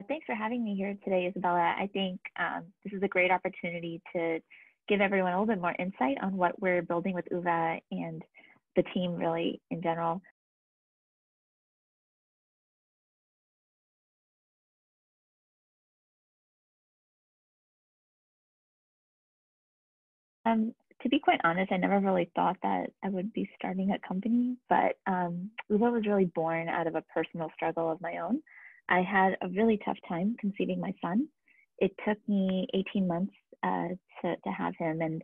Thanks for having me here today, Isabella. I think this is a great opportunity to give everyone a little bit more insight on what we're building with OOVA and the team really in general. To be quite honest, I never really thought that I would be starting a company, but OOVA was really born out of a personal struggle of my own. I had a really tough time conceiving my son. It took me 18 months to have him, and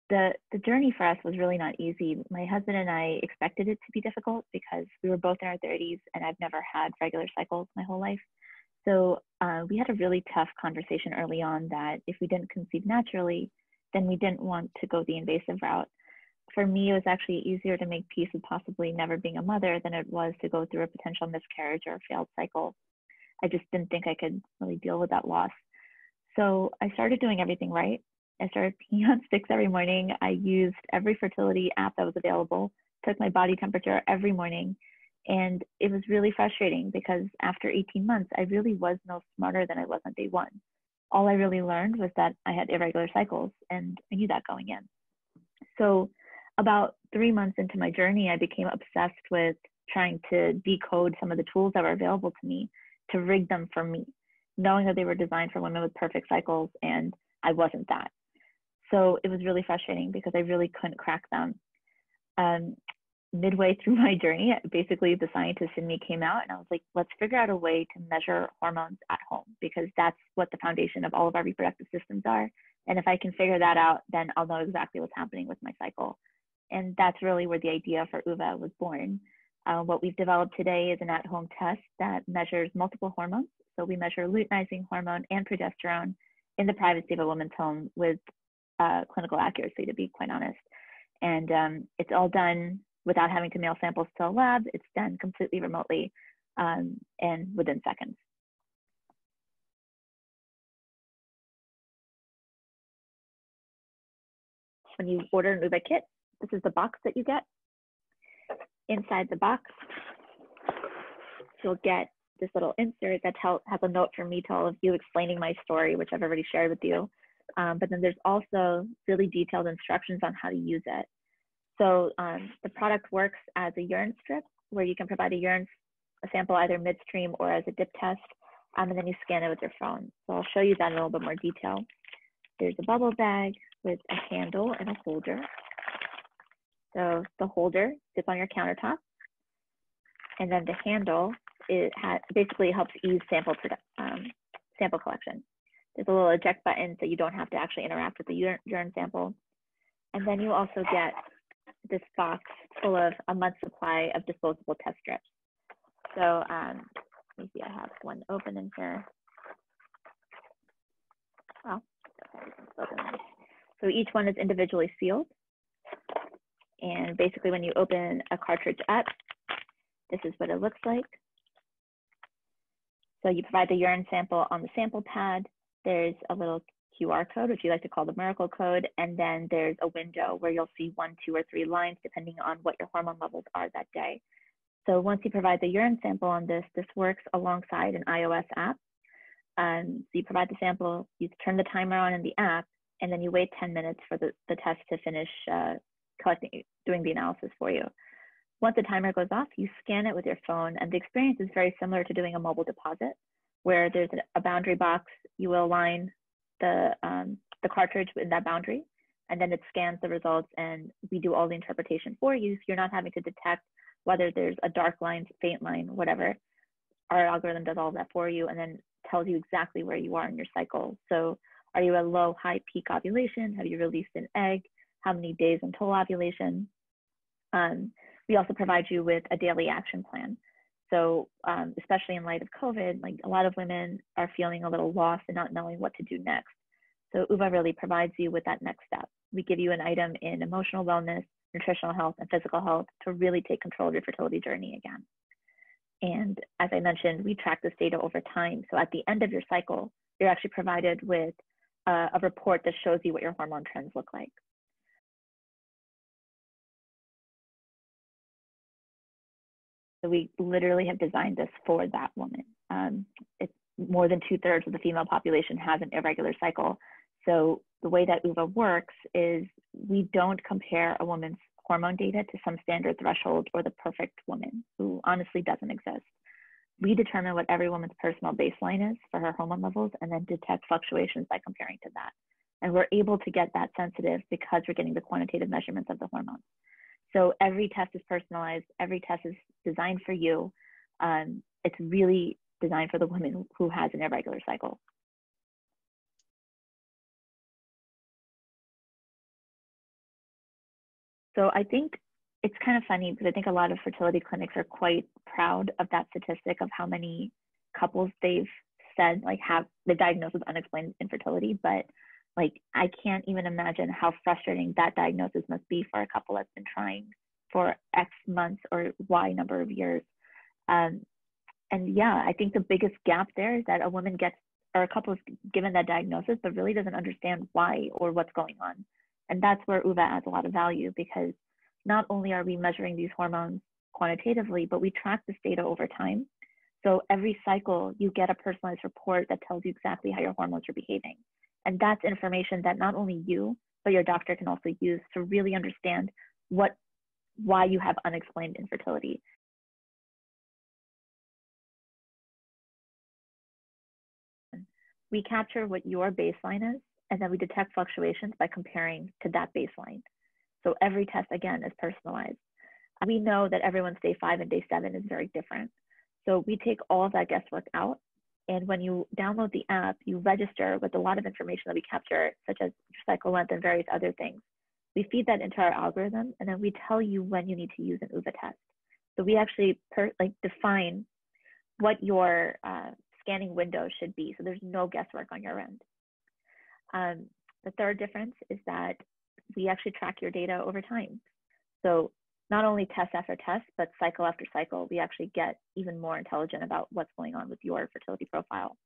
the journey for us was really not easy. My husband and I expected it to be difficult because we were both in our 30s, and I've never had regular cycles my whole life. So we had a really tough conversation early on that if we didn't conceive naturally, then we didn't want to go the invasive route. For me, it was actually easier to make peace with possibly never being a mother than it was to go through a potential miscarriage or a failed cycle. I just didn't think I could really deal with that loss. So I started doing everything right. I started peeing on sticks every morning. I used every fertility app that was available, took my body temperature every morning. And it was really frustrating because after 18 months, I really was no smarter than I was on day one. All I really learned was that I had irregular cycles, and I knew that going in. So about 3 months into my journey, I became obsessed with trying to decode some of the tools that were available to me to rig them for me, knowing that they were designed for women with perfect cycles, and I wasn't that. So it was really frustrating because I really couldn't crack them. Midway through my journey, basically the scientist in me came out, and I was like, let's figure out a way to measure hormones at home, because that's what the foundation of all of our reproductive systems are. And if I can figure that out, then I'll know exactly what's happening with my cycle. And that's really where the idea for OOVA was born. What we've developed today is an at-home test that measures multiple hormones. So we measure luteinizing hormone and progesterone in the privacy of a woman's home with clinical accuracy, to be quite honest. And it's all done without having to mail samples to a lab. It's done completely remotely and within seconds. When you order an OOVA kit, this is the box that you get. Inside the box, you'll get this little insert that has a note from me to all of you explaining my story, which I've already shared with you. But then there's also really detailed instructions on how to use it. So the product works as a urine strip where you can provide a sample either midstream or as a dip test, and then you scan it with your phone. So I'll show you that in a little bit more detail. There's a bubble bag with a handle and a holder. So the holder sits on your countertop, and then the handle, basically helps ease sample collection. There's a little eject button so you don't have to actually interact with the urine sample. And then you also get this box full of a month's supply of disposable test strips. So let me see, I have one open in here. Oh, so each one is individually sealed. And basically when you open a cartridge up, this is what it looks like. So you provide the urine sample on the sample pad. There's a little QR code, which you like to call the miracle code. And then there's a window where you'll see 1, 2, or 3 lines, depending on what your hormone levels are that day. So once you provide the urine sample on this works alongside an iOS app. So you provide the sample, you turn the timer on in the app, and then you wait 10 minutes for the test to finish doing the analysis for you. Once the timer goes off, you scan it with your phone, and the experience is very similar to doing a mobile deposit, where there's a boundary box. You will align the cartridge in that boundary, and then it scans the results, and we do all the interpretation for you. So you're not having to detect whether there's a dark line, faint line, whatever. Our algorithm does all of that for you, and then tells you exactly where you are in your cycle. So are you at low, high, peak ovulation? Have you released an egg? How many days until ovulation? We also provide you with a daily action plan. So especially in light of COVID, like a lot of women are feeling a little lost and not knowing what to do next. So OOVA really provides you with that next step. We give you an item in emotional wellness, nutritional health, and physical health to really take control of your fertility journey again. And as I mentioned, we track this data over time. So at the end of your cycle, you're actually provided with a report that shows you what your hormone trends look like. So we literally have designed this for that woman. It's more than 2/3 of the female population has an irregular cycle. So the way that OOVA works is we don't compare a woman's hormone data to some standard threshold or the perfect woman who honestly doesn't exist. We determine what every woman's personal baseline is for her hormone levels and then detect fluctuations by comparing to that. And we're able to get that sensitive because we're getting the quantitative measurements of the hormones. So every test is personalized. Every test is designed for you. It's really designed for the woman who has an irregular cycle. So I think it's kind of funny because I think a lot of fertility clinics are quite proud of that statistic of how many couples they've said like have the diagnosis with unexplained infertility, but like I can't even imagine how frustrating that diagnosis must be for a couple that's been trying for X months or Y number of years. And yeah, I think the biggest gap there is that a woman gets, or a couple is given that diagnosis, but really doesn't understand why or what's going on. And that's where OOVA adds a lot of value, because not only are we measuring these hormones quantitatively, but we track this data over time. So every cycle, you get a personalized report that tells you exactly how your hormones are behaving. And that's information that not only you, but your doctor can also use to really understand why you have unexplained infertility. We capture what your baseline is, and then we detect fluctuations by comparing to that baseline. So every test, again, is personalized. We know that everyone's day 5 and day 7 is very different. So we take all of that guesswork out. And when you download the app, you register with a lot of information that we capture, such as cycle length and various other things. We feed that into our algorithm, and then we tell you when you need to use an OOVA test. So we actually define what your scanning window should be. So there's no guesswork on your end. The third difference is that we actually track your data over time. So not only test after test, but cycle after cycle, we actually get even more intelligent about what's going on with your fertility profile.